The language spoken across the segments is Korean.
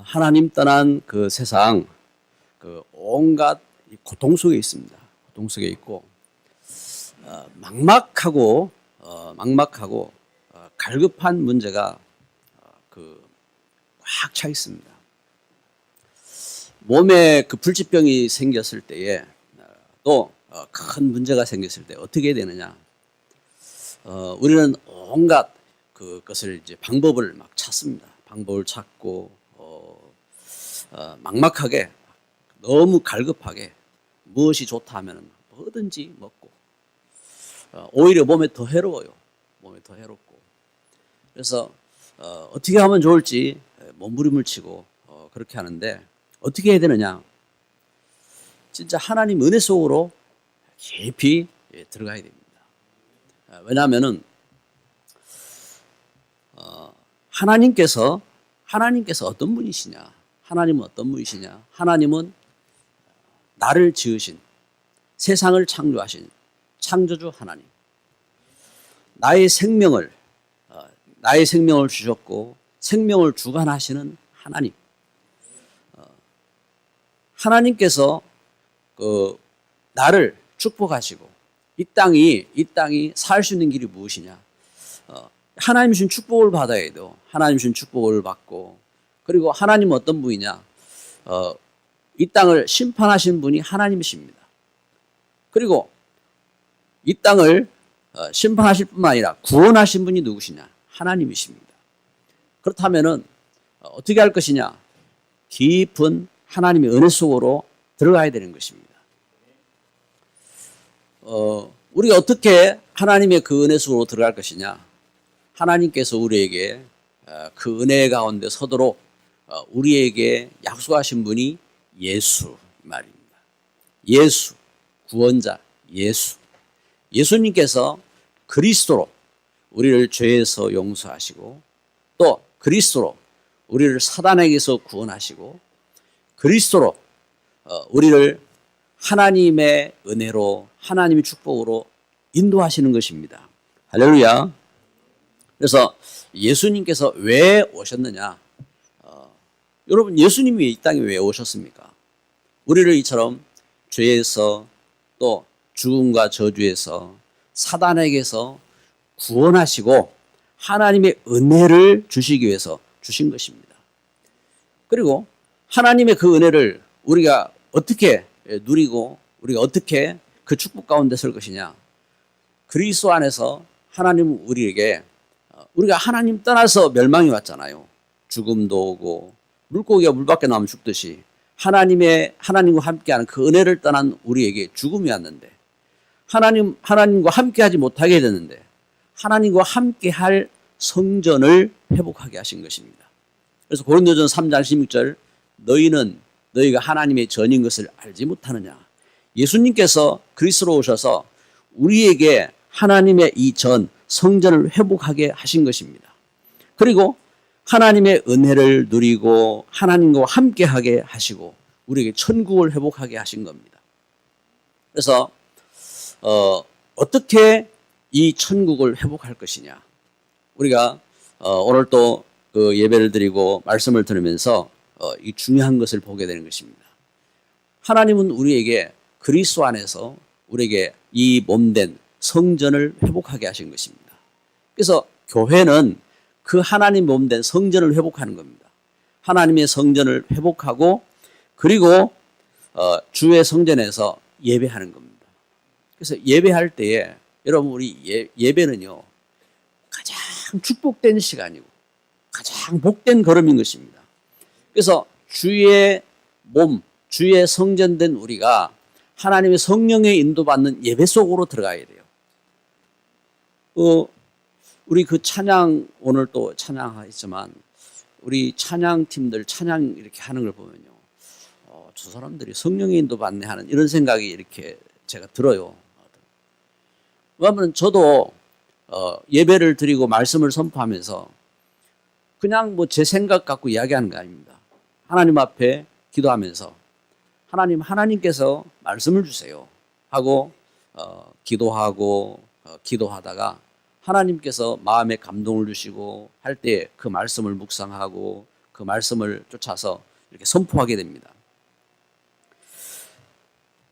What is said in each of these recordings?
하나님 떠난 그 세상, 그 온갖 고통 속에 있습니다. 고통 속에 있고 막막하고 갈급한 문제가 꽉 차 있습니다. 몸에 그 불치병이 생겼을 때에 또 큰 문제가 생겼을 때 어떻게 되느냐? 우리는 온갖 그것을 이제 방법을 막 찾습니다. 방법을 찾고 막막하게 너무 갈급하게 무엇이 좋다 하면은 뭐든지 먹고 오히려 몸에 더 해로워요. 몸에 더 해롭고 그래서 어떻게 하면 좋을지 몸부림을 치고 그렇게 하는데 어떻게 해야 되느냐? 진짜 하나님 은혜 속으로 깊이 들어가야 됩니다. 왜냐하면은 하나님께서 어떤 분이시냐? 하나님은 어떤 분이시냐? 하나님은 나를 지으신 세상을 창조하신 창조주 하나님. 나의 생명을 주셨고 생명을 주관하시는 하나님. 하나님께서 나를 축복하시고 이 땅이 살 수 있는 길이 무엇이냐? 하나님 주신 축복을 받아야 돼요. 하나님 주신 축복을 받고 그리고 하나님은 어떤 분이냐? 이 땅을 심판하신 분이 하나님이십니다. 그리고 이 땅을 심판하실 뿐만 아니라 구원하신 분이 누구시냐? 하나님이십니다. 그렇다면은 어떻게 할 것이냐? 깊은 하나님의 은혜 속으로 들어가야 되는 것입니다. 우리가 어떻게 하나님의 그 은혜 속으로 들어갈 것이냐? 하나님께서 우리에게 그 은혜 가운데 서도록 우리에게 약속하신 분이 예수 말입니다. 예수, 구원자 예수. 예수님께서 그리스도로 우리를 죄에서 용서하시고 또 그리스도로 우리를 사단에게서 구원하시고 그리스도로 우리를 하나님의 은혜로 하나님의 축복으로 인도하시는 것입니다. 할렐루야. 그래서 예수님께서 왜 오셨느냐? 여러분 예수님이 이 땅에 왜 오셨습니까? 우리를 이처럼 죄에서 또 죽음과 저주에서 사단에게서 구원하시고 하나님의 은혜를 주시기 위해서 주신 것입니다. 그리고 하나님의 그 은혜를 우리가 어떻게 누리고 우리가 어떻게 그 축복 가운데 설 것이냐? 그리스도 안에서 하나님은 우리에게 우리가 하나님 떠나서 멸망이 왔잖아요. 죽음도 오고 물고기가 물 밖에 나오면 죽듯이 하나님과 함께하는 그 은혜를 떠난 우리에게 죽음이 왔는데 하나님과 함께하지 못하게 됐는데 하나님과 함께할 성전을 회복하게 하신 것입니다. 그래서 고린도전 3장 16절 너희가 하나님의 전인 것을 알지 못하느냐. 예수님께서 그리스도로 오셔서 우리에게 하나님의 이 전 성전을 회복하게 하신 것입니다. 그리고 하나님의 은혜를 누리고 하나님과 함께하게 하시고 우리에게 천국을 회복하게 하신 겁니다. 그래서 어떻게 이 천국을 회복할 것이냐? 우리가 오늘 또 그 예배를 드리고 말씀을 들으면서 이 중요한 것을 보게 되는 것입니다. 하나님은 우리에게 그리스도 안에서 우리에게 이 몸된 성전을 회복하게 하신 것입니다. 그래서 교회는 그 하나님 몸된 성전을 회복하는 겁니다. 하나님의 성전을 회복하고 그리고 주의 성전에서 예배하는 겁니다. 그래서 예배할 때에 여러분 우리 예배는요 가장 축복된 시간이고 가장 복된 걸음인 것입니다. 그래서 주의 몸, 주의 성전된 우리가 하나님의 성령의 인도받는 예배 속으로 들어가야 돼요. 우리 그 찬양 오늘 또 찬양하지만 우리 찬양팀들 찬양 이렇게 하는 걸 보면요, 저 사람들이 성령의 인도받네 하는 이런 생각이 이렇게 제가 들어요. 왜냐하면 저도 예배를 드리고 말씀을 선포하면서 그냥 뭐 제 생각 갖고 이야기하는 거 아닙니다. 하나님 앞에 기도하면서 하나님께서 말씀을 주세요 하고 기도하고 기도하다가 하나님께서 마음에 감동을 주시고 할 때 그 말씀을 묵상하고 그 말씀을 쫓아서 이렇게 선포하게 됩니다.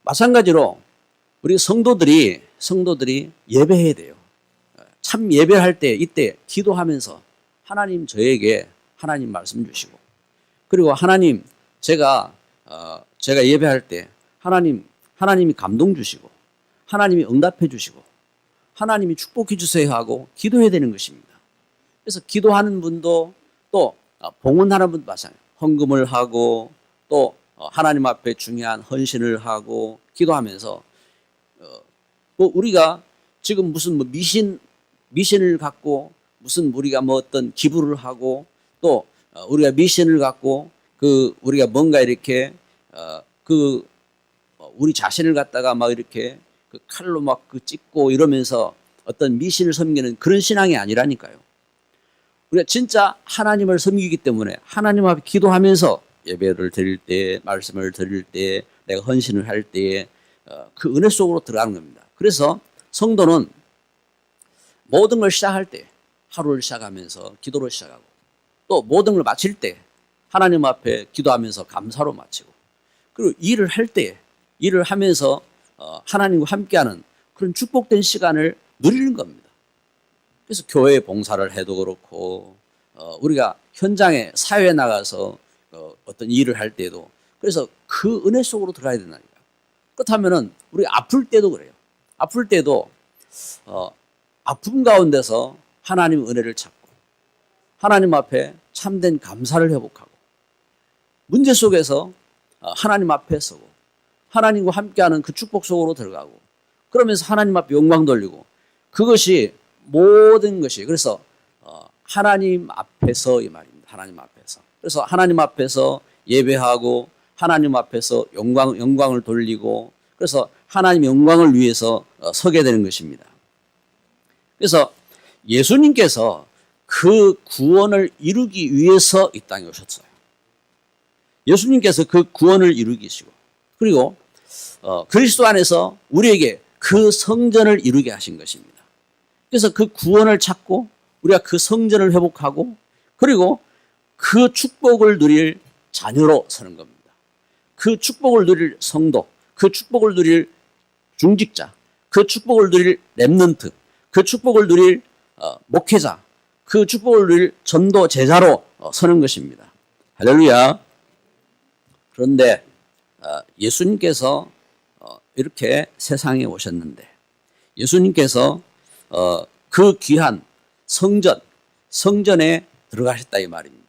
마찬가지로 우리 성도들이 예배해야 돼요. 참 예배할 때 이때 기도하면서 하나님 저에게 하나님 말씀 주시고, 그리고 하나님 제가 예배할 때 하나님이 감동 주시고 하나님이 응답해 주시고 하나님이 축복해 주세요 하고 기도해야 되는 것입니다. 그래서 기도하는 분도 또 봉헌하는 분도 마찬가지예요. 헌금을 하고 또 하나님 앞에 중요한 헌신을 하고 기도하면서 뭐 우리가 지금 무슨 뭐 미신을 갖고 무슨 우리가 뭐 어떤 기부를 하고 또 우리가 미신을 갖고 우리가 뭔가 이렇게 우리 자신을 갖다가 막 이렇게 칼로 막 찢고 이러면서 어떤 미신을 섬기는 그런 신앙이 아니라니까요. 우리가 진짜 하나님을 섬기기 때문에 하나님 앞에 기도하면서 예배를 드릴 때, 말씀을 드릴 때, 내가 헌신을 할 때 그 은혜 속으로 들어가는 겁니다. 그래서 성도는 모든 걸 시작할 때 하루를 시작하면서 기도로 시작하고 또 모든 걸 마칠 때 하나님 앞에 기도하면서 감사로 마치고, 그리고 일을 할 때 일을 하면서 하나님과 함께하는 그런 축복된 시간을 누리는 겁니다. 그래서 교회 봉사를 해도 그렇고 우리가 현장에 사회에 나가서 어떤 일을 할 때도 그래서 그 은혜 속으로 들어가야 된다니까요. 그렇다면은 우리 아플 때도 그래요. 아플 때도 아픔 가운데서 하나님 은혜를 찾고 하나님 앞에 참된 감사를 회복하고 문제 속에서 하나님 앞에 서고 하나님과 함께하는 그 축복 속으로 들어가고 그러면서 하나님 앞에 영광 돌리고, 그것이 모든 것이 그래서 하나님 앞에서 이 말입니다. 하나님 앞에서. 그래서 하나님 앞에서 예배하고 하나님 앞에서 영광을 돌리고 그래서 하나님 영광을 위해서 서게 되는 것입니다. 그래서 예수님께서 그 구원을 이루기 위해서 이 땅에 오셨어요. 예수님께서 그 구원을 이루기시고 그리고 그리스도 안에서 우리에게 그 성전을 이루게 하신 것입니다. 그래서 그 구원을 찾고 우리가 그 성전을 회복하고 그리고 그 축복을 누릴 자녀로 서는 겁니다. 그 축복을 누릴 성도, 그 축복을 누릴 중직자, 그 축복을 누릴 렘넌트, 그 축복을 누릴 목회자, 그 축복을 누릴 전도 제자로 서는 것입니다. 할렐루야. 그런데 예수님께서 이렇게 세상에 오셨는데 예수님께서 그 귀한 성전에 들어가셨다 이 말입니다.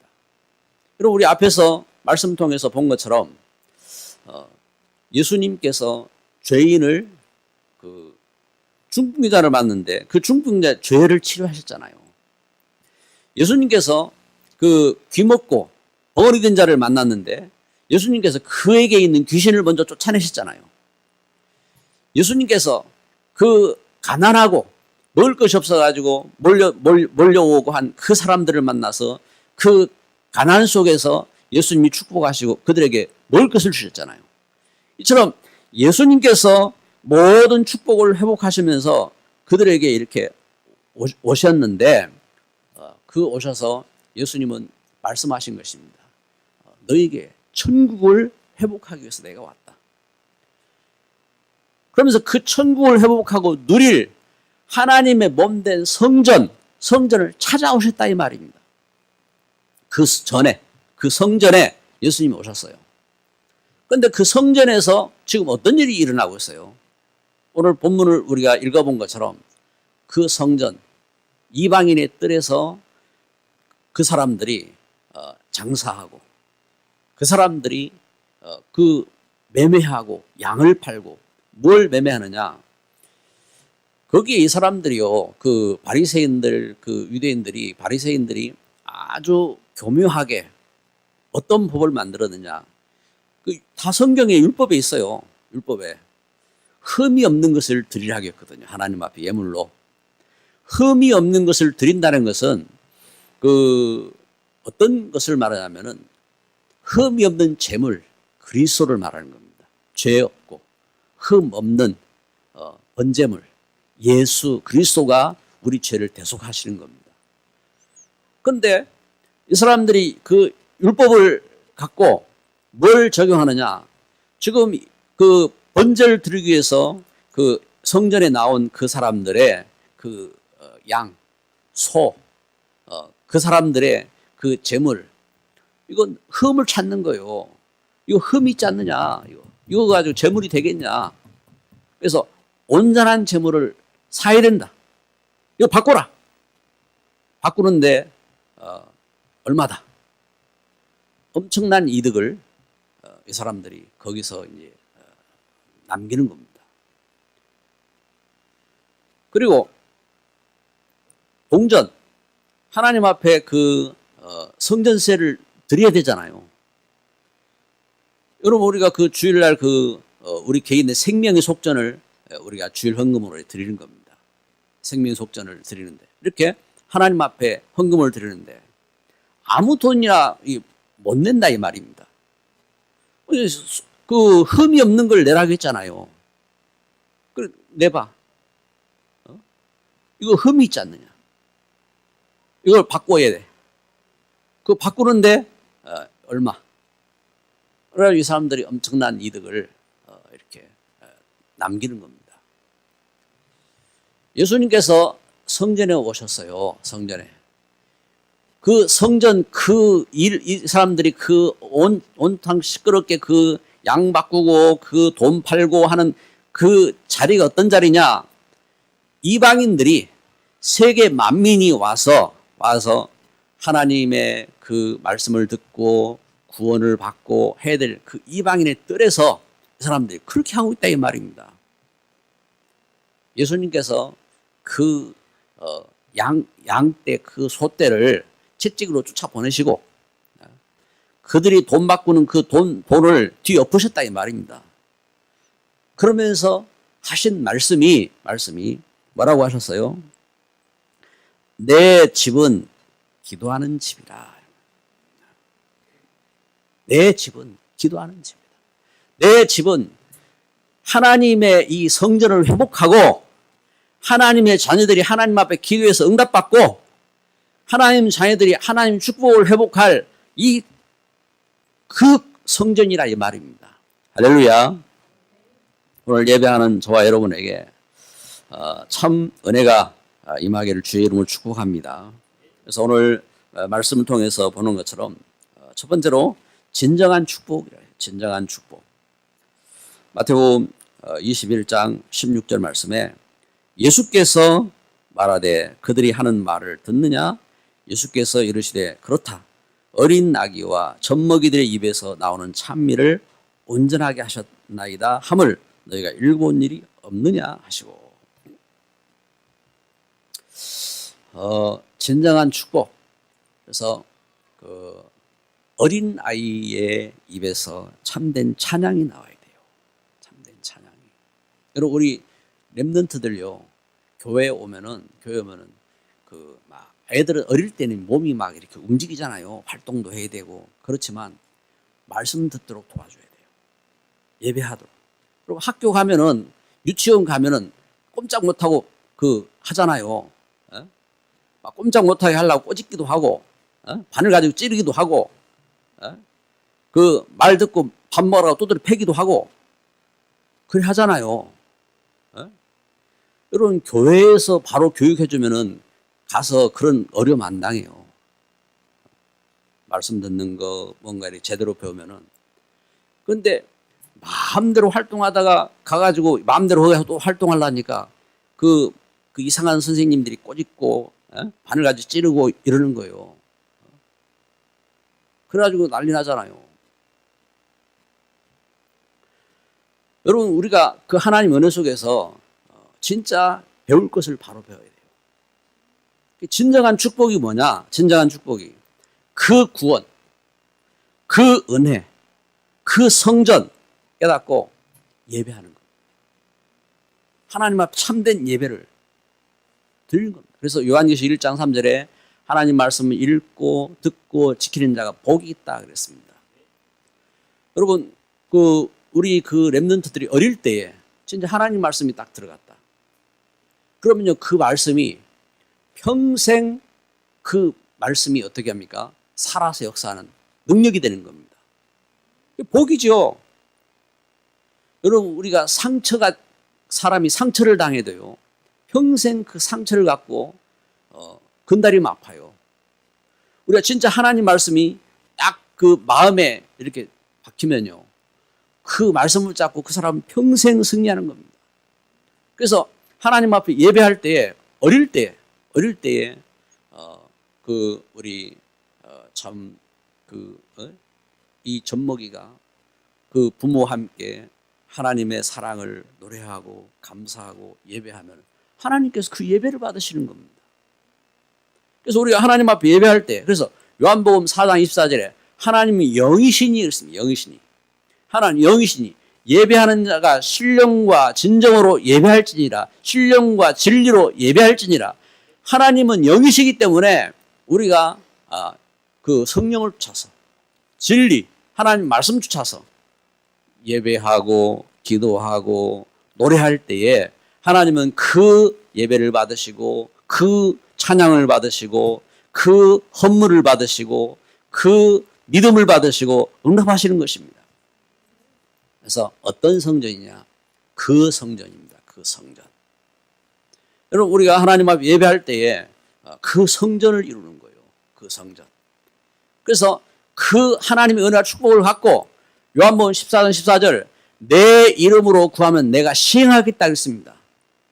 그리고 우리 앞에서 말씀 통해서 본 것처럼 예수님께서 죄인을 중풍자를 만났는데 그 중풍자의 죄를 치료하셨잖아요. 예수님께서 그 귀먹고 벙어리 된 자를 만났는데 예수님께서 그에게 있는 귀신을 먼저 쫓아내셨잖아요. 예수님께서 그 가난하고 먹을 것이 없어가지고 몰려오고 한 그 사람들을 만나서 그 가난 속에서 예수님이 축복하시고 그들에게 먹을 것을 주셨잖아요. 이처럼 예수님께서 모든 축복을 회복하시면서 그들에게 이렇게 오셨는데 그 오셔서 예수님은 말씀하신 것입니다. 너에게 천국을 회복하기 위해서 내가 왔다. 그러면서 그 천국을 회복하고 누릴 하나님의 몸된 성전을 찾아오셨다 이 말입니다. 그 성전에 예수님이 오셨어요. 그런데 그 성전에서 지금 어떤 일이 일어나고 있어요? 오늘 본문을 우리가 읽어본 것처럼 그 성전, 이방인의 뜰에서 그 사람들이 장사하고 그 사람들이 그 매매하고 양을 팔고 뭘 매매하느냐? 거기에 이 사람들이요, 그 바리새인들, 그 유대인들이 바리새인들이 아주 교묘하게 어떤 법을 만들었느냐? 다 성경에 율법에 있어요. 율법에 흠이 없는 것을 드리라고 했거든요. 하나님 앞에 예물로 흠이 없는 것을 드린다는 것은 어떤 것을 말하냐면은 흠이 없는 제물 그리스도를 말하는 겁니다. 죄 없고 흠 없는 번제물 예수 그리스도가 우리 죄를 대속하시는 겁니다. 그런데 이 사람들이 그 율법을 갖고 뭘 적용하느냐? 지금 그 번제를 드리기 위해서 그 성전에 나온 그 사람들의 그 양, 소, 그 사람들의 그 제물, 이건 흠을 찾는 거예요. 이거 흠이 있지 않느냐? 이거 가지고 제물이 되겠냐? 그래서 온전한 제물을 사야 된다. 이거 바꿔라. 바꾸는데 얼마다? 엄청난 이득을 이 사람들이 거기서 이제 남기는 겁니다. 그리고 동전, 하나님 앞에 그 성전세를 드려야 되잖아요. 여러분, 우리가 그 주일날 우리 개인의 생명의 속전을 우리가 주일 헌금으로 드리는 겁니다. 생명의 속전을 드리는데, 이렇게 하나님 앞에 헌금을 드리는데 아무 돈이나 못 낸다 이 말입니다. 그 흠이 없는 걸 내라고 했잖아요. 그래, 내봐. 이거 흠이 있지 않느냐? 이걸 바꿔야 돼. 그 바꾸는데 얼마? 그래서 이 사람들이 엄청난 이득을 이렇게 남기는 겁니다. 예수님께서 성전에 오셨어요. 성전에. 그 성전 이 사람들이 그 온탕 시끄럽게 그 양 바꾸고 그 돈 팔고 하는 그 자리가 어떤 자리냐? 이방인들이 세계 만민이 와서 하나님의 그 말씀을 듣고 구원을 받고 해야 될 그 이방인의 뜰에서 이 사람들이 그렇게 하고 있다 이 말입니다. 예수님께서 그 양떼 그 소떼를 채찍으로 쫓아 보내시고 그들이 돈 바꾸는 그 돈을 뒤엎으셨다 이 말입니다. 그러면서 하신 말씀이 뭐라고 하셨어요? 내 집은 기도하는 집이라. 내 집은 기도하는 집이다. 내 집은 하나님의 이 성전을 회복하고 하나님의 자녀들이 하나님 앞에 기도해서 응답받고 하나님 자녀들이 하나님 축복을 회복할 그 성전이라 이 말입니다. 할렐루야. 오늘 예배하는 저와 여러분에게 참 은혜가 임하기를 주의 이름으로 축복합니다. 그래서 오늘 말씀을 통해서 보는 것처럼 첫 번째로 진정한 축복이라 해요. 진정한 축복. 마태복음 21장 16절 말씀에 예수께서 말하되 그들이 하는 말을 듣느냐? 예수께서 이르시되 그렇다. 어린 아기와 젖먹이들의 입에서 나오는 찬미를 온전하게 하셨나이다 함을 너희가 읽어본 일이 없느냐 하시고. 진정한 축복. 그래서 그 어린 아이의 입에서 참된 찬양이 나와야 돼요. 참된 찬양이. 여러분, 우리 렘넌트들요, 교회에 오면은 그 막 애들은 어릴 때는 몸이 막 이렇게 움직이잖아요. 활동도 해야 되고. 그렇지만 말씀 듣도록 도와줘야 돼요. 예배하도록. 그리고 학교 가면은, 유치원 가면은 꼼짝 못하고 하잖아요. 막 꼼짝 못하게 하려고 꼬집기도 하고, 바늘 가지고 찌르기도 하고, 그 말 듣고 밥 먹으라고 두드려 패기도 하고, 그래 하잖아요. 여러분, 교회에서 바로 교육해주면은 가서 그런 어려움 안 당해요. 말씀 듣는 거 뭔가 이렇게 제대로 배우면은. 그런데 마음대로 활동하다가 가가지고 마음대로 또 활동하려니까 그 이상한 선생님들이 꼬집고 바늘 가지고 찌르고 이러는 거예요. 그래가지고 난리 나잖아요. 여러분, 우리가 그 하나님 은혜 속에서 진짜 배울 것을 바로 배워야 돼요. 진정한 축복이 뭐냐? 진정한 축복이 그 구원, 그 은혜, 그 성전 깨닫고 예배하는 것. 하나님 앞 참된 예배를 드리는 겁니다. 그래서 요한계시록 1장 3절에 하나님 말씀을 읽고 듣고 지키는 자가 복이 있다 그랬습니다. 여러분, 우리 렘넌트들이 어릴 때에 진짜 하나님 말씀이 딱 들어갔다. 그러면요, 그 말씀이 평생 그 말씀이 어떻게 합니까? 살아서 역사하는 능력이 되는 겁니다. 복이죠. 여러분, 우리가 사람이 상처를 당해도요, 평생 그 상처를 갖고 건드리면 아파요. 우리가 진짜 하나님 말씀이 딱 그 마음에 이렇게 박히면요, 그 말씀을 잡고 그 사람은 평생 승리하는 겁니다. 그래서 하나님 앞에 예배할 때에 어릴 때에 이 젖먹이가 그 부모와 함께 하나님의 사랑을 노래하고 감사하고 예배하면 하나님께서 그 예배를 받으시는 겁니다. 그래서 우리가 하나님 앞에 예배할 때, 그래서 요한복음 4장 24절에 하나님이 영이시니 그랬습니다. 영이시니. 하나님 영이시니 예배하는 자가 신령과 진정으로 예배할지니라, 신령과 진리로 예배할지니라. 하나님은 영이시기 때문에 우리가 그 성령을 쫓아서 진리, 하나님 말씀 쫓아서 예배하고 기도하고 노래할 때에 하나님은 그 예배를 받으시고 그 찬양을 받으시고 그 헌물을 받으시고 그 믿음을 받으시고 응답하시는 것입니다. 그래서 어떤 성전이냐? 그 성전입니다. 그 성전. 여러분, 우리가 하나님 앞에 예배할 때에 그 성전을 이루는 거예요. 그 성전. 그래서 그 하나님의 은혜와 축복을 갖고 요한복음 14장 14절 내 이름으로 구하면 내가 시행하겠다 그랬습니다.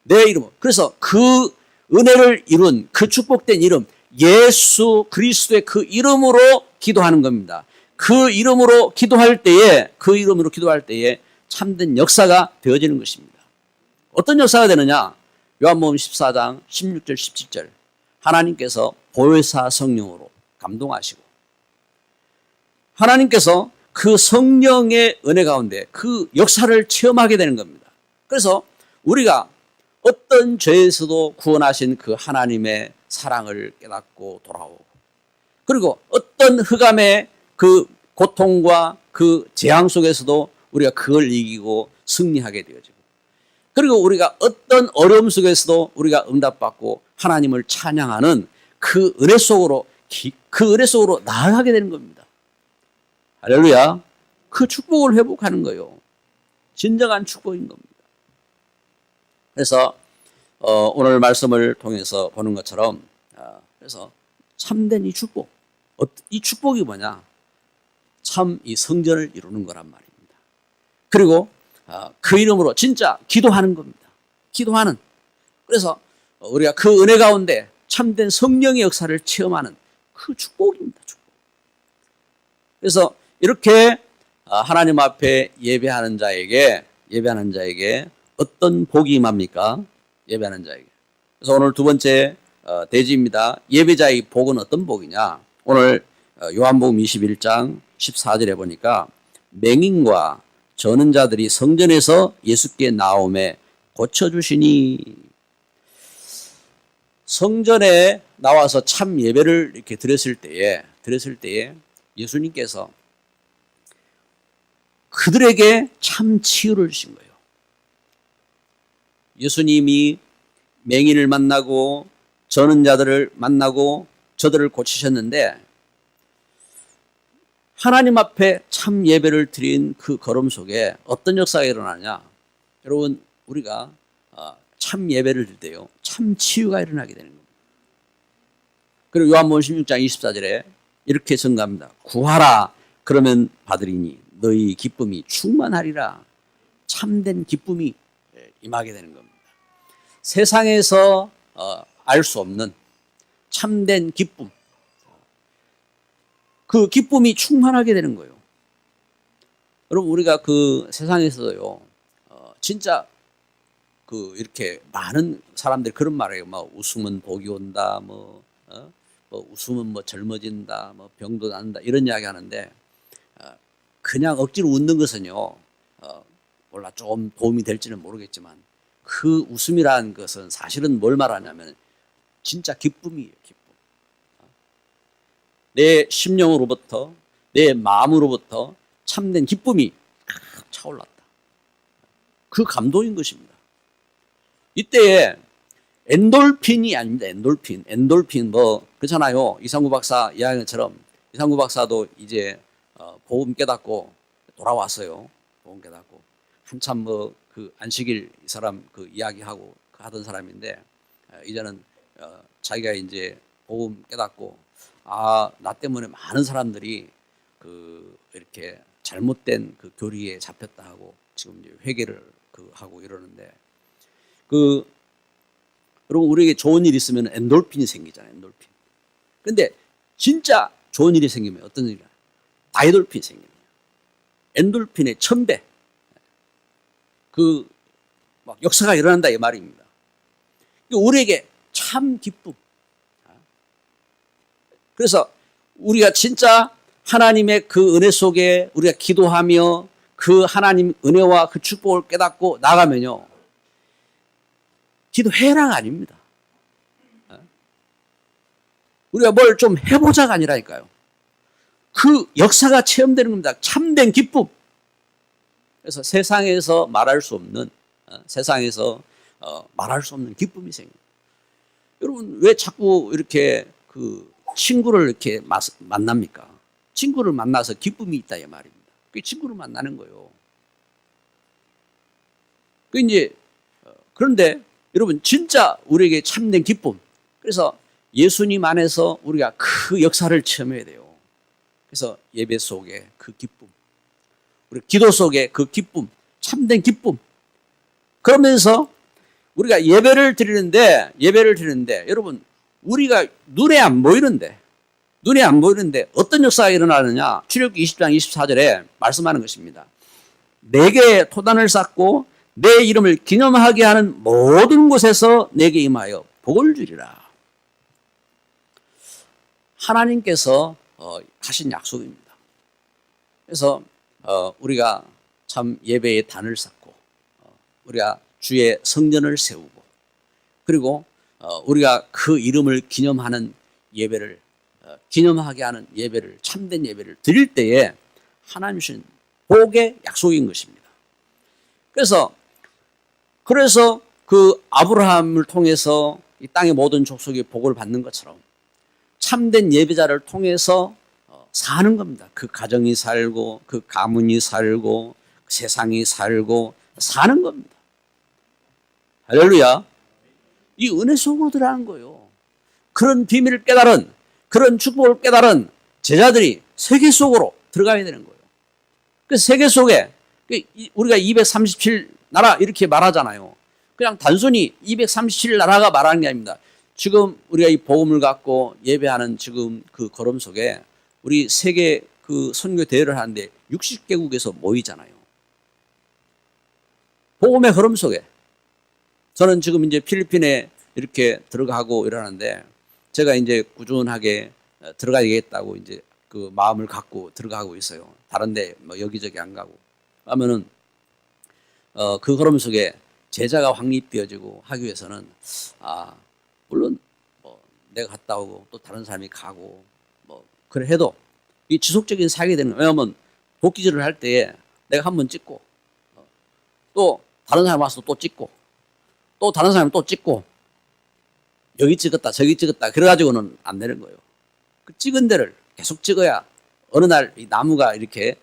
내 이름으로. 그래서 그 은혜를 이룬 그 축복된 이름 예수 그리스도의 그 이름으로 기도하는 겁니다. 그 이름으로 기도할 때에 참된 역사가 되어지는 것입니다. 어떤 역사가 되느냐? 요한복음 14장 16절 17절 하나님께서 보혜사 성령으로 감동하시고 하나님께서 그 성령의 은혜 가운데 그 역사를 체험하게 되는 겁니다. 그래서 우리가 어떤 죄에서도 구원하신 그 하나님의 사랑을 깨닫고 돌아오고, 그리고 어떤 흑암의 그 고통과 그 재앙 속에서도 우리가 그걸 이기고 승리하게 되어지고, 그리고 우리가 어떤 어려움 속에서도 우리가 응답받고 하나님을 찬양하는 그 은혜 속으로 나아가게 되는 겁니다. 할렐루야. 그 축복을 회복하는 거예요. 진정한 축복인 겁니다. 그래서 오늘 말씀을 통해서 보는 것처럼 그래서 참된 이 축복이 뭐냐? 참 이 성전을 이루는 거란 말입니다. 그리고 그 이름으로 진짜 기도하는 겁니다. 기도하는. 그래서 우리가 그 은혜 가운데 참된 성령의 역사를 체험하는 그 축복입니다. 축복. 그래서 이렇게 하나님 앞에 예배하는 자에게 어떤 복이 임합니까? 예배하는 자에게. 그래서 오늘 두 번째 대지입니다. 예배자의 복은 어떤 복이냐? 오늘 요한복음 21장 14절에 보니까 맹인과 저는 자들이 성전에서 예수께 나오매 고쳐주시니. 성전에 나와서 참 예배를 이렇게 드렸을 때에 예수님께서 그들에게 참 치유를 주신 거예요. 예수님이 맹인을 만나고 저는 자들을 만나고 저들을 고치셨는데, 하나님 앞에 참 예배를 드린 그 걸음 속에 어떤 역사가 일어나냐? 여러분, 우리가 참 예배를 드릴 때요, 참 치유가 일어나게 되는 겁니다. 그리고 요한복음 16장 24절에 이렇게 증가합니다. 구하라 그러면 받으리니 너희 기쁨이 충만하리라. 참된 기쁨이 임하게 되는 겁니다. 세상에서 알 수 없는 참된 기쁨, 그 기쁨이 충만하게 되는 거예요. 여러분, 우리가 그 세상에서도요, 진짜 이렇게 많은 사람들이 그런 말을 해요. 웃으면 복이 온다, 웃으면 젊어진다, 병도 낫는다, 이런 이야기 하는데, 그냥 억지로 웃는 것은요, 몰라, 좀 도움이 될지는 모르겠지만, 그 웃음이라는 것은 사실은 뭘 말하냐면, 진짜 기쁨이에요, 기쁨. 내 심령으로부터, 내 마음으로부터 참된 기쁨이 차올랐다. 그 감동인 것입니다. 이때에 엔돌핀이 아닙니다. 엔돌핀 그렇잖아요. 이상구 박사 이야기처럼 이상구 박사도 이제 복음 깨닫고 돌아왔어요. 복음 깨닫고 한참 뭐 그 안식일 이 사람 그 이야기하고 하던 사람인데 이제는 자기가 이제 복음 깨닫고 나 때문에 많은 사람들이 그 이렇게 잘못된 그 교리에 잡혔다 하고 지금 이제 회개를 하고 이러는데 여러분 우리에게 좋은 일이 있으면 엔돌핀이 생기잖아요. 엔돌핀. 근데 진짜 좋은 일이 생기면 어떤 일이야? 다이돌핀이 생깁니다. 엔돌핀의 1000배. 막 역사가 일어난다 이 말입니다. 우리에게 참 기쁨. 그래서 우리가 진짜 하나님의 그 은혜 속에 우리가 기도하며 그 하나님 은혜와 그 축복을 깨닫고 나가면요. 기도해라가 아닙니다. 우리가 뭘 좀 해보자가 아니라니까요. 그 역사가 체험되는 겁니다. 참된 기쁨. 그래서 세상에서 말할 수 없는 말할 수 없는 기쁨이 생겨요. 여러분 왜 자꾸 이렇게 그 친구를 이렇게 만납니까? 친구를 만나서 기쁨이 있다 이 말입니다. 그 친구를 만나는 거예요. 그런데 여러분 진짜 우리에게 참된 기쁨. 그래서 예수님 안에서 우리가 그 역사를 체험해야 돼요. 그래서 예배 속에 그 기쁨, 우리 기도 속에 그 기쁨, 참된 기쁨. 그러면서 우리가 예배를 드리는데 여러분 우리가 눈에 안 보이는데 어떤 역사가 일어나느냐? 출애굽기 20장 24절에 말씀하는 것입니다. 내게 토단을 쌓고 내 이름을 기념하게 하는 모든 곳에서 내게 임하여 복을 주리라. 하나님께서 하신 약속입니다. 그래서 우리가 참 예배의 단을 쌓고 우리가 주의 성전을 세우고 그리고 우리가 그 이름을 기념하는 예배를 기념하게 하는 예배를 참된 예배를 드릴 때에 하나님 주신 복의 약속인 것입니다. 그래서 그 아브라함을 통해서 이 땅의 모든 족속이 복을 받는 것처럼 참된 예배자를 통해서 사는 겁니다. 그 가정이 살고 그 가문이 살고 세상이 살고 사는 겁니다. 할렐루야. 이 은혜 속으로 들어가는 거예요. 그런 비밀을 깨달은 그런 축복을 깨달은 제자들이 세계 속으로 들어가야 되는 거예요. 그 세계 속에 우리가 237 나라 이렇게 말하잖아요. 그냥 단순히 237 나라가 말하는 게 아닙니다. 지금 우리가 이 복음을 갖고 예배하는 지금 그 걸음 속에 우리 세계 그 선교 대회를 하는데 60개국에서 모이잖아요. 복음의 걸음 속에 저는 지금 이제 필리핀에 이렇게 들어가고 이러는데 제가 이제 꾸준하게 들어가야겠다고 이제 그 마음을 갖고 들어가고 있어요. 다른데 뭐 여기저기 안 가고 하면은 그 걸음 속에 제자가 확립되어지고 하기 위해서는 물론 뭐 내가 갔다 오고 또 다른 사람이 가고 뭐 그래 해도 이 지속적인 사역이 되는 거예요. 왜냐하면 도끼질을 할 때에 내가 한번 찍고 또 다른 사람 와서 또 찍고 또 다른 사람이 또 찍고 여기 찍었다 저기 찍었다 그래가지고는 안 되는 거예요. 그 찍은 데를 계속 찍어야 어느 날 이 나무가 이렇게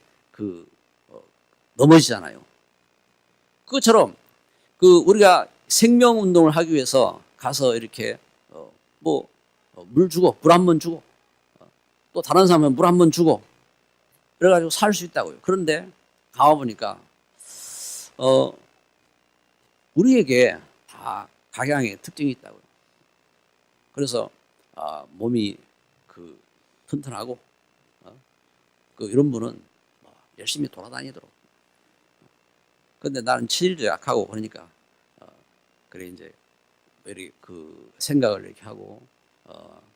넘어지잖아요. 그것처럼 우리가 생명 운동을 하기 위해서 가서 이렇게 물 주고 물 한 번 주고 또 다른 사람은 물 한 번 주고 그래가지고 살 수 있다고요. 그런데 가보니까 우리에게 다 각양의 특징이 있다고요. 그래서 몸이 튼튼하고 이런 분은 열심히 돌아다니도록. 그런데 나는 체질도 약하고 그러니까 그래 이제 이렇게 생각을 이렇게 하고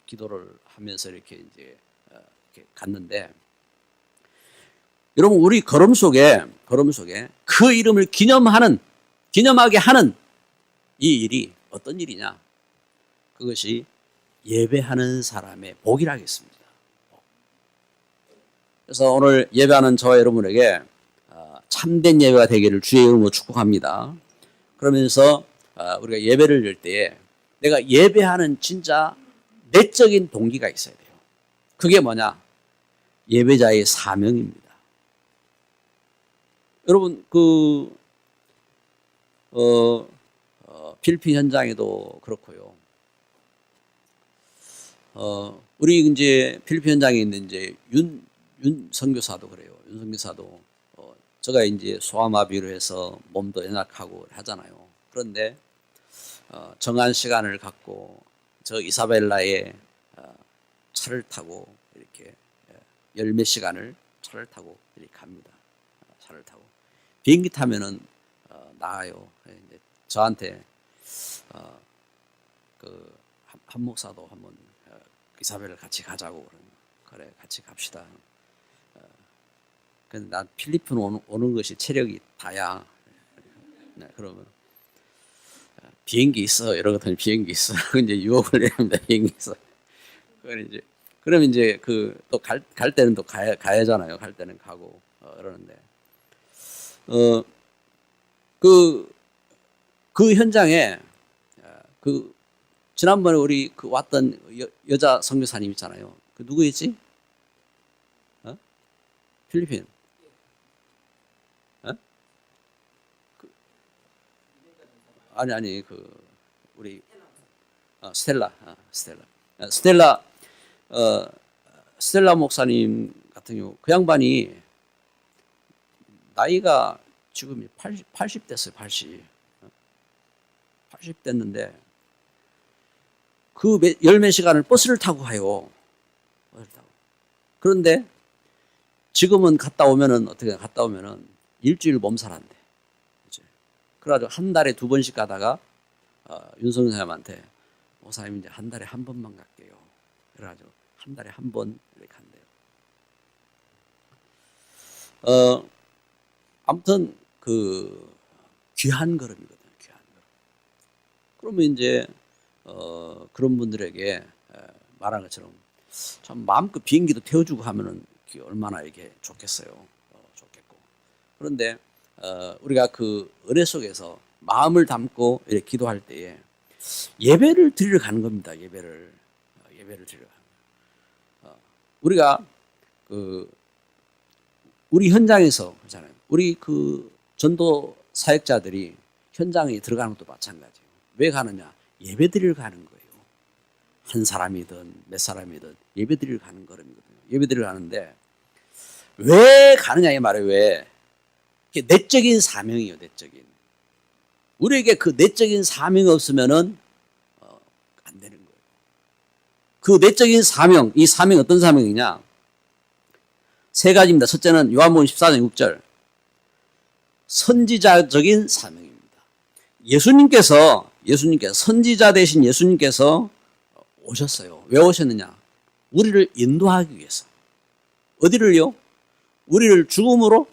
기도를 하면서 이렇게 이제 이렇게 갔는데 여러분 우리 걸음 속에 그 이름을 기념하게 하는 이 일이 어떤 일이냐? 그것이 예배하는 사람의 복이라겠습니다. 그래서 오늘 예배하는 저와 여러분에게 참된 예배가 되기를 주의 이름으로 축복합니다. 그러면서 우리가 예배를 드릴 때에 내가 예배하는 진짜 내적인 동기가 있어야 돼요. 그게 뭐냐? 예배자의 사명입니다. 여러분 필리핀 현장에도 그렇고요. 우리 이제 필리핀 현장에 있는 이제 윤 선교사도 그래요. 윤 선교사도 제가 이제 소아마비로 해서 몸도 연약하고 하잖아요. 그런데 정한 시간을 갖고 저 이사벨라에 차를 타고 이렇게 열 몇 시간을 차를 타고 이렇게 갑니다. 차를 타고 비행기 타면은 나아요. 저한테 한 목사도 한번 이사벨을 같이 가자고 그러면 그래 같이 갑시다. 근데 난 필리핀 오는 것이 체력이 다야. 네, 그러면 비행기 있어 이러거든요. 비행기 있어. 이제 유혹을 내립니다. 비행기 있어. 그러면 이제 또 갈 때는 또 가야잖아요. 갈 때는 가고 그러는데 그 현장에 지난번에 우리 왔던 여자 선교사님 있잖아요. 그 누구였지? 필리핀. 아니 우리 스텔라 스텔라 목사님 같은 경우 그 양반이 나이가 지금 80 됐어요. 80 됐는데 그 열 몇 시간을 버스를 타고 가요. 그런데 지금은 갔다 오면은 일주일 몸살한대. 그래가지고 한 달에 2번씩 가다가 윤석열 사람한테 목사님 이제 한 달에 한 번만 갈게요. 그래가지고 한 달에 한 번 이렇게 한대요. 아무튼 귀한 걸음이거든요. 귀한 걸음. 그러면 이제 그런 분들에게 말한 것처럼 참 마음껏 비행기도 태워주고 하면은 얼마나 이게 좋겠어요. 좋겠고. 그런데 우리가 그 은혜 속에서 마음을 담고 이렇게 기도할 때에 예배를 드리러 가는 겁니다. 예배를 드리러 가는 거예요. 우리가 우리 현장에서 그렇잖아요. 우리 전도 사역자들이 현장에 들어가는 것도 마찬가지예요. 왜 가느냐? 예배 드리러 가는 거예요. 한 사람이든 몇 사람이든 예배 드리러 가는 거거든요. 예배 드리러 가는데 왜 가느냐 이 말이에요. 왜? 내적인 사명이에요. 내적인. 우리에게 그 내적인 사명이 없으면은 안 되는 거예요. 그 내적인 사명, 이 사명이 어떤 사명이냐? 3가지입니다. 첫째는 요한복음 14장 6절 선지자적인 사명입니다. 예수님께서 선지자 되신 예수님께서 오셨어요. 왜 오셨느냐? 우리를 인도하기 위해서. 어디를요? 우리를 죽음으로,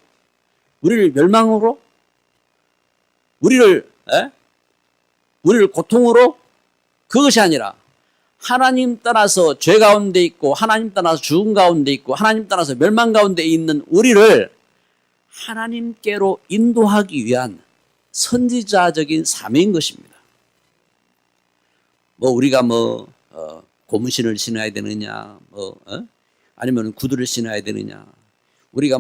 우리를 멸망으로, 우리를 고통으로, 그것이 아니라 하나님 떠나서 죄 가운데 있고 하나님 떠나서 죽음 가운데 있고 하나님 떠나서 멸망 가운데 있는 우리를 하나님께로 인도하기 위한 선지자적인 사명인 것입니다. 우리가 고무신을 신어야 되느냐, 아니면 구두를 신어야 되느냐, 우리가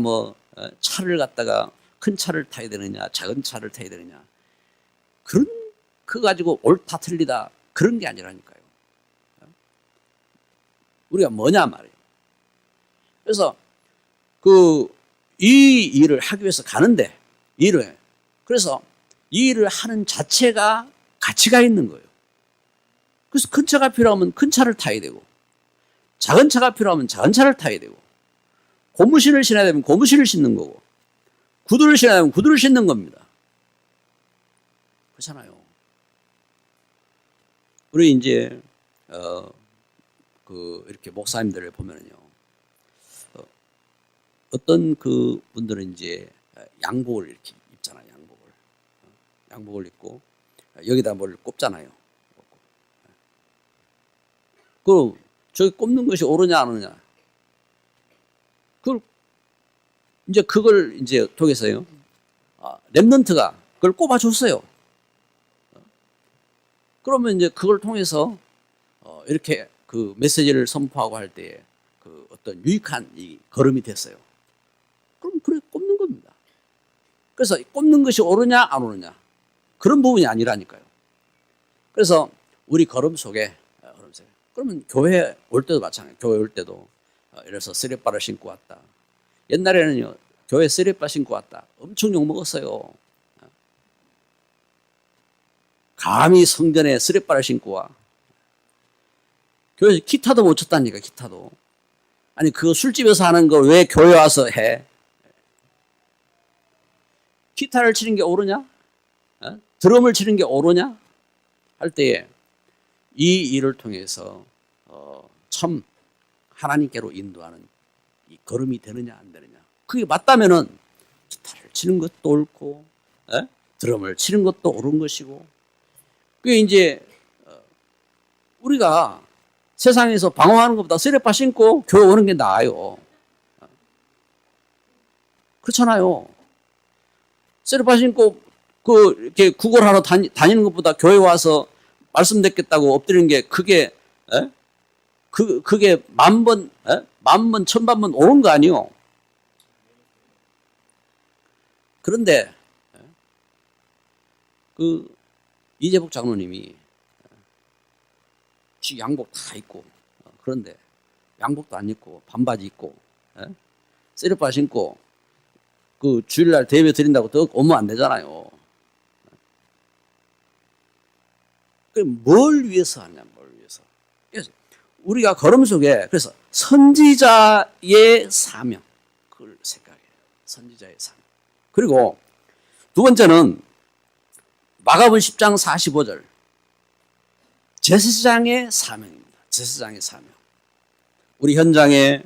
차를 갖다가 큰 차를 타야 되느냐, 작은 차를 타야 되느냐, 그거 가지고 옳다 틀리다 그런 게 아니라니까요. 우리가 뭐냐 말이에요. 그래서 이 일을 하기 위해서 가는데 그래서 이 일을 하는 자체가 가치가 있는 거예요. 그래서 큰 차가 필요하면 큰 차를 타야 되고 작은 차가 필요하면 작은 차를 타야 되고 고무신을 신어야 되면 고무신을 신는 거고 구두를 신어야 되면 구두를 신는 겁니다. 그렇잖아요. 우리 이제 이렇게 목사님들을 보면요, 어떤 분들은 이제 양복을 이렇게 입잖아요. 양복을 입고 여기다 뭘 꼽잖아요. 저기 꼽는 것이 옳으냐 안 옳으냐. 그걸 이제 통해서요. 렘넌트가 그걸 꼽아줬어요. 그러면 이제 그걸 통해서 이렇게 메시지를 선포하고 할 때에 어떤 유익한 이 걸음이 됐어요. 그럼 그래 꼽는 겁니다. 그래서 꼽는 것이 옳으냐 안 옳으냐 그런 부분이 아니라니까요. 그래서 우리 걸음 속에 그러면 교회 올 때도 마찬가지예요. 교회 올 때도 이래서 쓰레빠를 신고 왔다. 옛날에는요, 교회 쓰레빠 신고 왔다. 엄청 욕먹었어요. 감히 성전에 쓰레빠를 신고 와. 교회에서 기타도 못 쳤다니까, 기타도. 아니, 그거 술집에서 하는 걸 왜 교회 와서 해? 기타를 치는 게 옳으냐? 드럼을 치는 게 옳으냐? 할 때에 이 일을 통해서 참 하나님께로 인도하는 이 걸음이 되느냐 안 되느냐. 그게 맞다면은 기타를 치는 것도 옳고 드럼을 치는 것도 옳은 것이고 그게 이제 우리가 세상에서 방황하는 것보다 쓰레빠 신고 교회 오는 게 나아요. 그렇잖아요. 쓰레빠 신고 이렇게 구걸하러 다니는 것보다 교회 와서 말씀 듣겠다고 엎드리는 게 그게 그게 만 번, 천만 번 오는 거 아니요. 그런데 그 이재복 장로님이 양복 다 입고 그런데 양복도 안 입고 반바지 입고 쓰레빠 신고 그 주일날 예배 드린다고 더 오면 안 되잖아요. 뭘 위해서 하냐, 뭘 위해서. 그래서 우리가 걸음 속에 그래서 선지자의 사명 그걸 생각해요. 선지자의 사명. 그리고 두 번째는 마가복음 10장 45절 제사장의 사명입니다. 제사장의 사명. 우리 현장에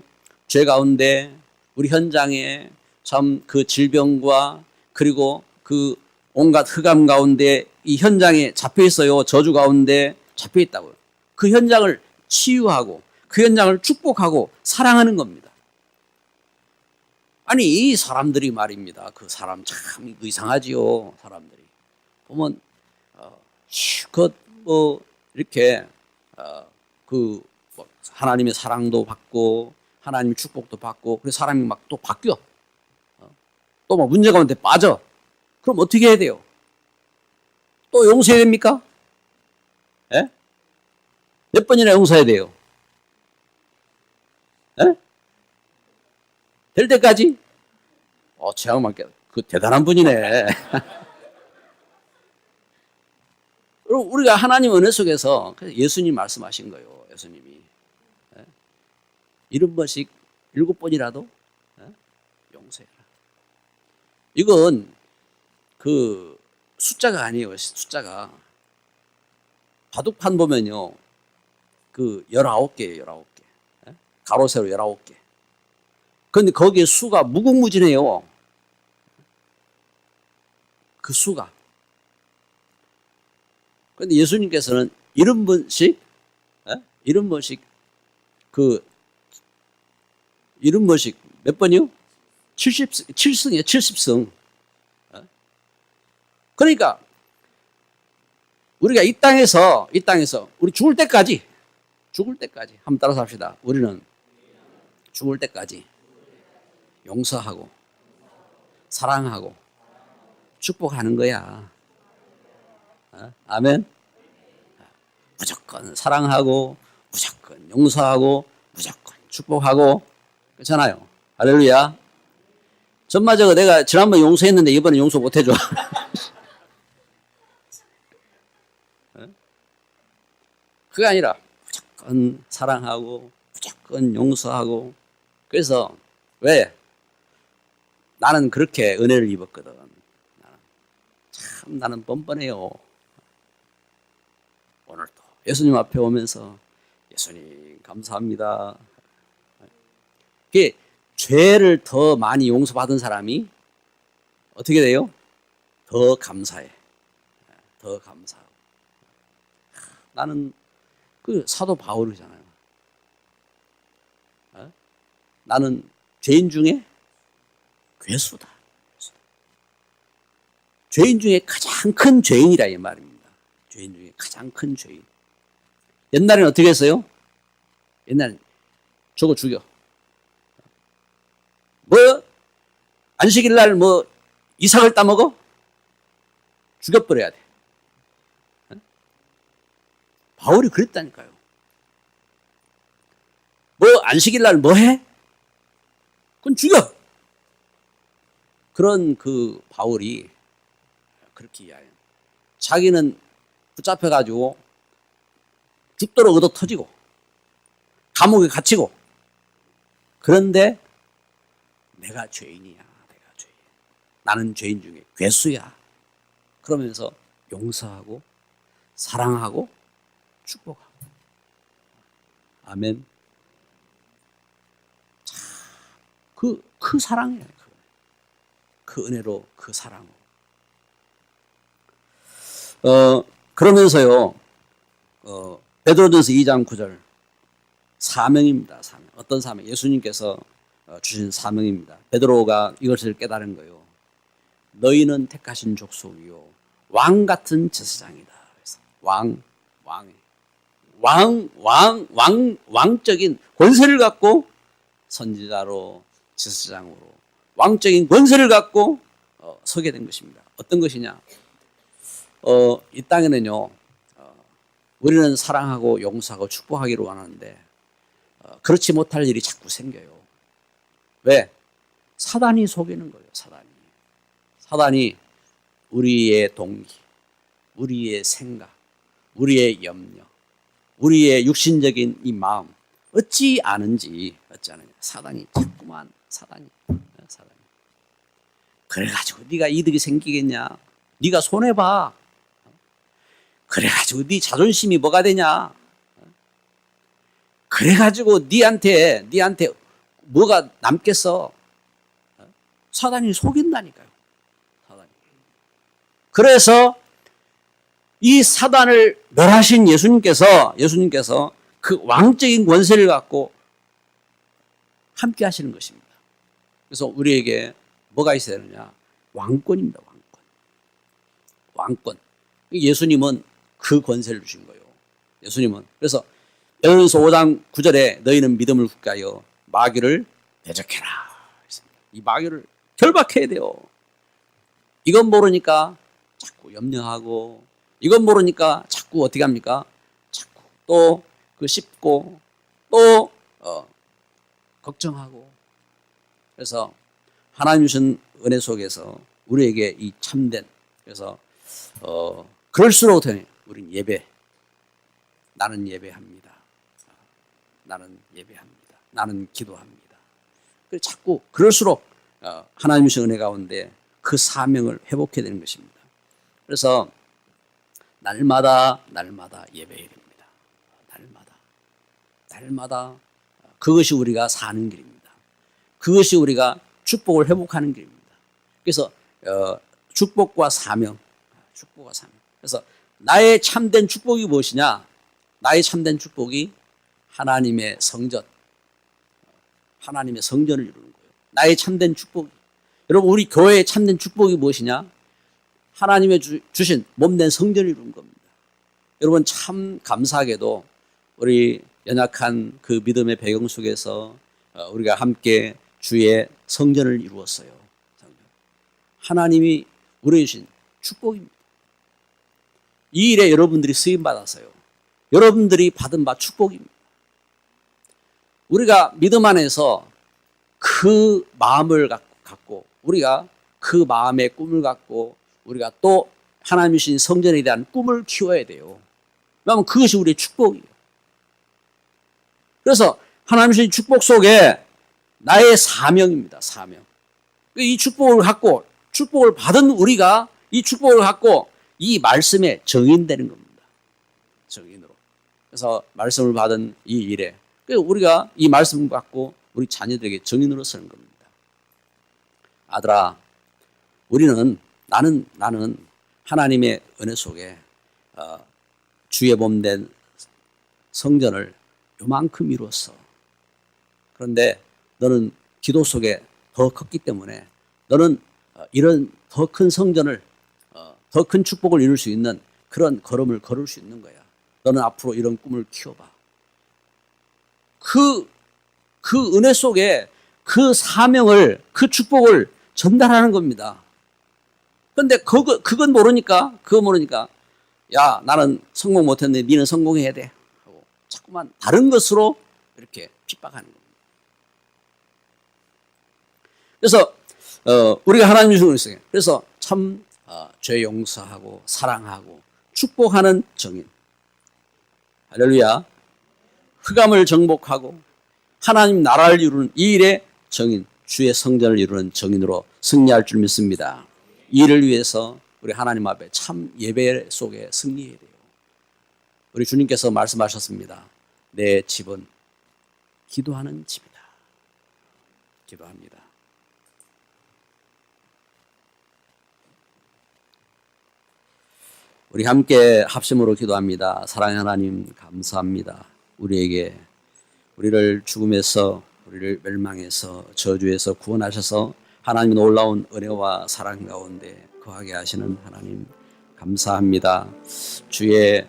죄 가운데 우리 현장에 참 그 질병과 그리고 그 온갖 흑암 가운데 이 현장에 잡혀 있어요. 저주 가운데 잡혀 있다고요. 그 현장을 치유하고 그 현장을 축복하고 사랑하는 겁니다. 아니 이 사람들이 말입니다. 그 사람 참 이상하지요. 사람들이 보면 이렇게 하나님의 사랑도 받고 하나님의 축복도 받고 그래서 사람이 막 또 바뀌어. 또 막 문제 가운데 빠져. 그럼 어떻게 해야 돼요? 또 용서해야 됩니까? 예? 몇 번이나 용서해야 돼요? 예? 될 때까지? 최양만 그 대단한 분이네. 그리고 우리가 하나님 은혜 속에서 예수님 말씀하신 거예요. 예수님이 70번씩 7번이라도 용서해라. 이건 그 숫자가 아니에요. 숫자가 바둑판 보면요 그 19개예요. 19개 가로 세로 19개. 그런데 거기에 수가 무궁무진해요. 그 수가. 그런데 예수님께서는 70번씩 70번씩 70번씩 몇 번이요? 7승이에요. 70승. 그러니까 우리가 이 땅에서 우리 죽을 때까지 한번 따라서 합시다. 우리는 죽을 때까지 용서하고 사랑하고 축복하는 거야. 아멘. 무조건 사랑하고 무조건 용서하고 무조건 축복하고 그렇잖아요. 할렐루야. 전마저가 내가 지난번 용서했는데 이번에 용서 못 해줘. 그게 아니라 무조건 사랑하고 무조건 용서하고 그래서 왜? 나는 그렇게 은혜를 입었거든. 나는 뻔뻔해요. 오늘도 예수님 앞에 오면서 예수님 감사합니다. 그게 죄를 더 많이 용서받은 사람이 어떻게 돼요? 더 감사해. 더 감사하고. 나는 그 사도 바울이잖아요. 나는 죄인 중에 괴수다. 죄인 중에 가장 큰 죄인이라 이 말입니다. 죄인 중에 가장 큰 죄인. 옛날에는 어떻게 했어요? 옛날엔 저거 죽여. 안식일 날 이삭을 따먹어? 죽여버려야 돼. 바울이 그랬다니까요. 뭐 안식일 날 뭐 해? 그건 죽여. 그런 그 바울이 그렇게 이야기해요. 자기는 붙잡혀가지고 죽도록 얻어 터지고 감옥에 갇히고, 그런데 내가 죄인이야. 내가 죄인. 나는 죄인 중에 괴수야. 그러면서 용서하고 사랑하고 축복하고. 아멘. 참, 그 사랑이에요. 그 은혜로, 그 사랑으로. 그러면서요, 베드로전서 2장 9절. 사명입니다. 사명. 어떤 사명? 예수님께서 주신 사명입니다. 베드로가 이것을 깨달은 거예요. 너희는 택하신 족속이요, 왕 같은 제사장이다. 그래서 왕적인 권세를 갖고 선지자로, 제사장으로 왕적인 권세를 갖고 서게 된 것입니다. 어떤 것이냐? 이 땅에는요, 우리는 사랑하고 용서하고 축복하기를 원하는데 그렇지 못할 일이 자꾸 생겨요. 왜? 사단이 속이는 거예요. 사단이 우리의 동기, 우리의 생각, 우리의 염려, 우리의 육신적인 이 마음 어찌 아느냐. 사단이 자꾸만 사단이. 그래가지고 네가 이득이 생기겠냐? 네가 손해봐. 그래가지고 네 자존심이 뭐가 되냐? 그래가지고 네한테 뭐가 남겠어? 사단이 속인다니까요. 사단이. 그래서 이 사단을 멸하신 예수님께서 그 왕적인 권세를 갖고 함께 하시는 것입니다. 그래서 우리에게 뭐가 있어야 되느냐? 왕권입니다. 왕권. 예수님은 그 권세를 주신 거예요. 예수님은. 그래서 베드로전서 5장 9절에 너희는 믿음을 굳게하여 마귀를 대적해라. 이 마귀를 결박해야 돼요. 이건 모르니까 자꾸 염려하고, 이건 모르니까 자꾸 어떻게 합니까? 자꾸 또 씹고 또 걱정하고. 그래서 하나님 주신 은혜 속에서 우리에게 이 참된, 그래서 그럴수록 우린 나는 예배합니다. 나는 예배합니다. 나는 기도합니다. 자꾸 그럴수록 하나님 주신 은혜 가운데 그 사명을 회복해야 되는 것입니다. 그래서 날마다 예배해야 됩니다. 날마다 그것이 우리가 사는 길입니다. 그것이 우리가 축복을 회복하는 길입니다. 그래서 축복과 사명. 그래서 나의 참된 축복이 무엇이냐? 나의 참된 축복이 하나님의 성전을 이루는 거예요. 나의 참된 축복이. 여러분, 우리 교회의 참된 축복이 무엇이냐? 하나님의 주신 몸된 성전을 이루는 겁니다. 여러분, 참 감사하게도 우리 연약한 그 믿음의 배경 속에서 우리가 함께 주의 성전을 이루었어요. 하나님이 우리에게 주신 축복입니다. 이 일에 여러분들이 쓰임받았어요. 여러분들이 받은 바 축복입니다. 우리가 믿음 안에서 그 마음을 갖고, 우리가 그 마음의 꿈을 갖고, 우리가 또 하나님이 주신 성전에 대한 꿈을 키워야 돼요. 왜냐하면 그것이 우리의 축복이에요. 그래서 하나님이 주신 축복 속에 나의 사명입니다. 사명. 이 축복을 갖고, 축복을 받은 우리가 이 축복을 갖고 이 말씀에 정인되는 겁니다. 정인으로. 그래서 말씀을 받은 이 일에 우리가 이 말씀을 갖고 우리 자녀들에게 정인으로 서는 겁니다. 아들아, 나는 하나님의 은혜 속에 주의 몸된 성전을 요만큼 이루었어. 그런데 너는 기도 속에 더 컸기 때문에 너는 이런 더 큰 성전을, 더 큰 축복을 이룰 수 있는 그런 걸음을 걸을 수 있는 거야. 너는 앞으로 이런 꿈을 키워봐. 그 은혜 속에 그 사명을, 그 축복을 전달하는 겁니다. 근데 그건 모르니까, 야, 나는 성공 못했는데 니는 성공해야 돼 하고 자꾸만 다른 것으로 이렇게 핍박하는 겁니다. 그래서 우리가 하나님의 종을 있어요. 그래서 참 죄 용서하고 사랑하고 축복하는 정인, 할렐루야, 흑암을 정복하고 하나님 나라를 이루는 이 일의 정인, 주의 성전을 이루는 정인으로 승리할 줄 믿습니다. 이 일을 위해서 우리 하나님 앞에 참 예배 속에 승리해야 돼요. 우리 주님께서 말씀하셨습니다. 내 집은 기도하는 집이다. 기도합니다. 우리 함께 합심으로 기도합니다. 사랑의 하나님, 감사합니다. 우리를 죽음에서, 우리를 멸망에서, 저주에서 구원하셔서 하나님 놀라운 은혜와 사랑 가운데 거하게 하시는 하나님, 감사합니다. 주의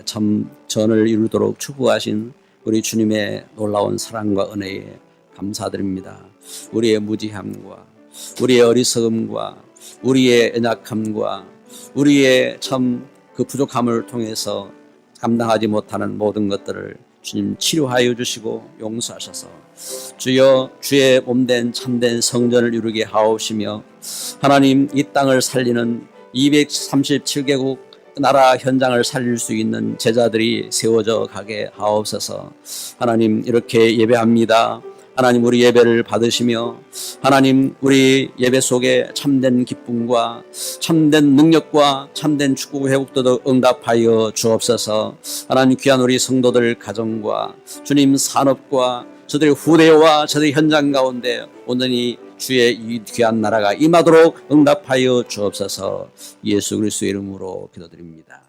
참 전을 이루도록 축복하신 우리 주님의 놀라운 사랑과 은혜에 감사드립니다. 우리의 무지함과 우리의 어리석음과 우리의 연약함과 우리의 참 그 부족함을 통해서 감당하지 못하는 모든 것들을 주님 치료하여 주시고 용서하셔서 주여 주의 몸된 참된 성전을 이루게 하옵시며 하나님 이 땅을 살리는 237개국 나라 현장을 살릴 수 있는 제자들이 세워져 가게 하옵소서. 하나님 이렇게 예배합니다. 하나님 우리 예배를 받으시며 하나님 우리 예배 속에 참된 기쁨과 참된 능력과 참된 축복 회복도 응답하여 주옵소서. 하나님 귀한 우리 성도들 가정과 주님 산업과 저들의 후대와 저들의 현장 가운데 온전히 주의 이 귀한 나라가 임하도록 응답하여 주옵소서. 예수 그리스도의 이름으로 기도드립니다.